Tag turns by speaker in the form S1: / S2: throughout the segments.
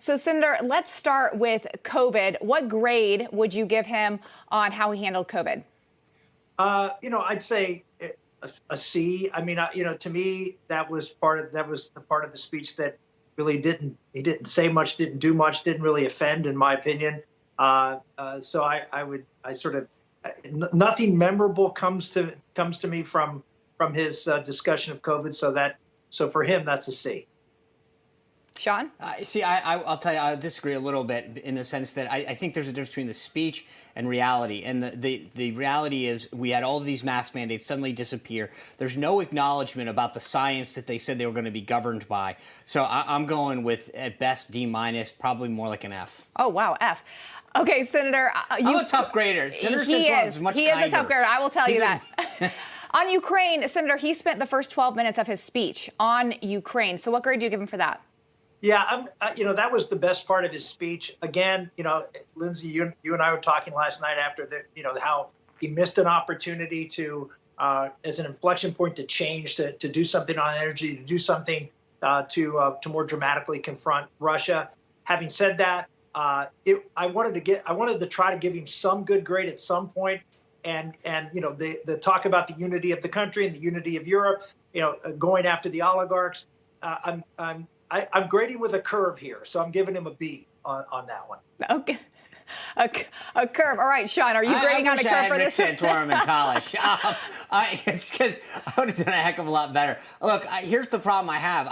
S1: So, Senator, let's start with COVID. What grade would you give him on how he handled COVID?
S2: I'd say a C. I mean, to me, that was the part of the speech that really he didn't say much, didn't do much, didn't really offend, in my opinion. So I sort of, nothing memorable comes to me from his discussion of COVID. So for him, that's a C.
S1: Sean?
S3: I'll tell you, I'll disagree a little bit in the sense that I think there's a difference between the speech and reality. And the reality is we had all of these mask mandates suddenly disappear. There's no acknowledgement about the science that they said they were going to be governed by. So I'm going with, at best, D-, probably more like an F.
S1: Oh, wow, F. Okay, Senator.
S3: I'm a tough grader. Senator Santorum is much kinder.
S1: He is a tough grader. I will tell you that. On Ukraine, Senator, he spent the first 12 minutes of his speech on Ukraine. So what grade do you give him for that?
S2: Yeah, that was the best part of his speech. Again, Lindsay, you and I were talking last night after how he missed an opportunity to, as an inflection point, to change, to do something on energy, to do something to more dramatically confront Russia. Having said that, I wanted to try to give him some good grade at some point, and the talk about the unity of the country and the unity of Europe, going after the oligarchs. I'm grading with a curve here, so I'm giving him a B on that one.
S1: Okay. A curve. All right, Sean, are you grading on a curve for this?
S3: Rick Santorum in college. It's because I would have done a heck of a lot better. Look, here's the problem I have.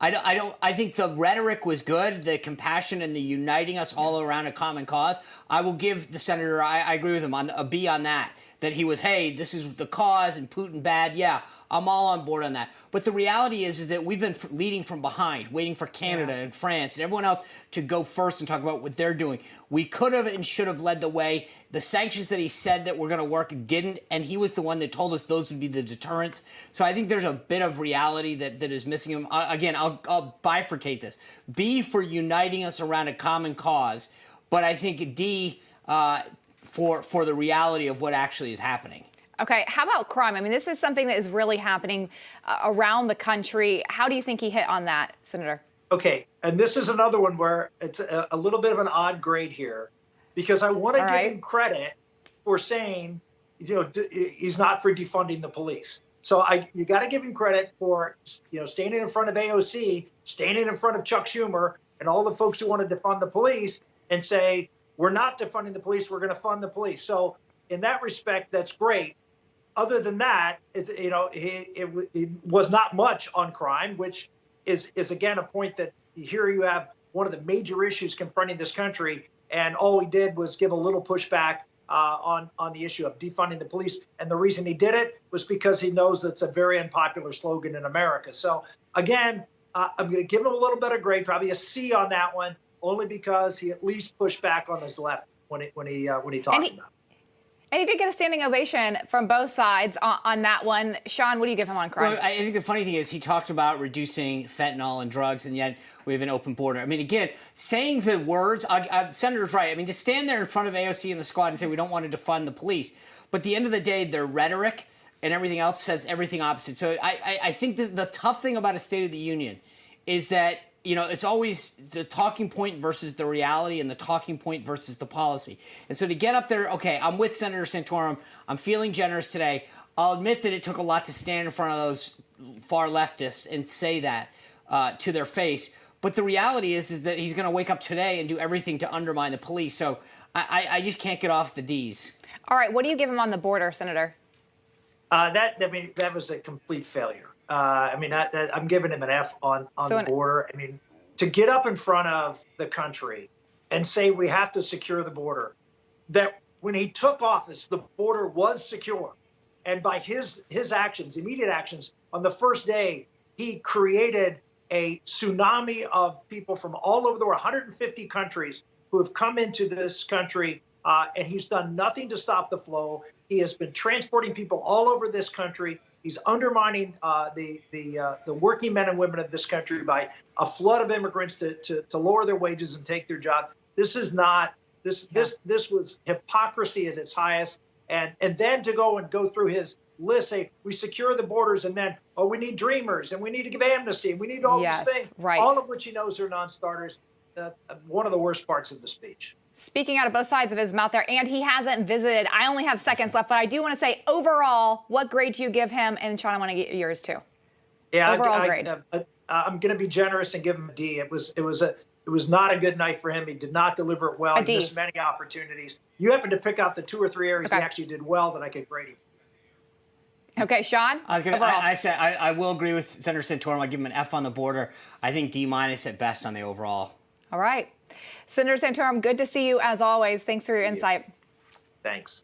S3: I think the rhetoric was good, the compassion and the uniting us all around a common cause. I will give the senator, I agree with him, on a B on that he was, hey, this is the cause and Putin bad. Yeah, I'm all on board on that. But the reality is that we've been leading from behind, waiting for Canada and France and everyone else to go first and talk about what they're doing. We could have and should have led the way. The sanctions that he said that were going to work didn't, and he was the one that told us those would be the deterrents. So I think there's a bit of reality that is missing him. Again, I'll bifurcate this. B for uniting us around a common cause, but I think D for the reality of what actually is happening.
S1: Okay, how about crime? I mean, this is something that is really happening around the country. How do you think he hit on that, Senator?
S2: Okay, and this is another one where it's a little bit of an odd grade here, because I want to give him credit for saying, he's not for defunding the police. So you got to give him credit for, standing in front of AOC, standing in front of Chuck Schumer and all the folks who want to defund the police and say, we're not defunding the police, we're going to fund the police. So in that respect, that's great. Other than that, it was not much on crime, which is again a point that here you have one of the major issues confronting this country, and all he did was give a little pushback on the issue of defunding the police. And the reason he did it was because he knows that's a very unpopular slogan in America. So again, I'm going to give him a little better grade, probably a C on that one, only because he at least pushed back on his left when he talked about it.
S1: And he did get a standing ovation from both sides on that one. Sean, what do you give him on crime?
S3: Well, I think the funny thing is he talked about reducing fentanyl and drugs, and yet we have an open border. I mean, again, saying the words, the senator's right. I mean, to stand there in front of AOC and the squad and say we don't want to defund the police, but at the end of the day, their rhetoric and everything else says everything opposite. So I think the tough thing about a State of the Union is that it's always the talking point versus the reality and the talking point versus the policy. And so to get up there, okay, I'm with Senator Santorum. I'm feeling generous today. I'll admit that it took a lot to stand in front of those far leftists and say that to their face. But the reality is that he's going to wake up today and do everything to undermine the police. So I just can't get off the Ds.
S1: All right, what do you give him on the border, Senator?
S2: That was a complete failure. I'm giving him an F on the border. I mean, to get up in front of the country and say we have to secure the border, that when he took office, the border was secure. And by his actions, immediate actions, on the first day, he created a tsunami of people from all over the world, 150 countries who have come into this country, and he's done nothing to stop the flow. He has been transporting people all over this country. He's undermining the working men and women of this country by a flood of immigrants to lower their wages and take their job. This is not this was hypocrisy at its highest. And then to go through his list, say we secure the borders, and then we need dreamers and we need to give amnesty and we need all these things,
S1: right.
S2: All of which he knows are non-starters. one of the worst parts of the speech.
S1: Speaking out of both sides of his mouth there, and he hasn't visited. I only have seconds left, but I do want to say overall, what grade do you give him? And Sean, I want to get yours too.
S2: Yeah,
S1: overall grade.
S2: I'm going to be generous and give him a D. It was not a good night for him. He did not deliver it well. He missed many opportunities. You happen to pick out the 2 or 3 areas he actually did well that I could grade him.
S1: Okay, Sean.
S3: I will agree with Senator Santorum. I give him an F on the border. I think D- at best on the overall.
S1: All right. Senator Santorum, good to see you as always. Thanks for your insight.
S2: Thanks.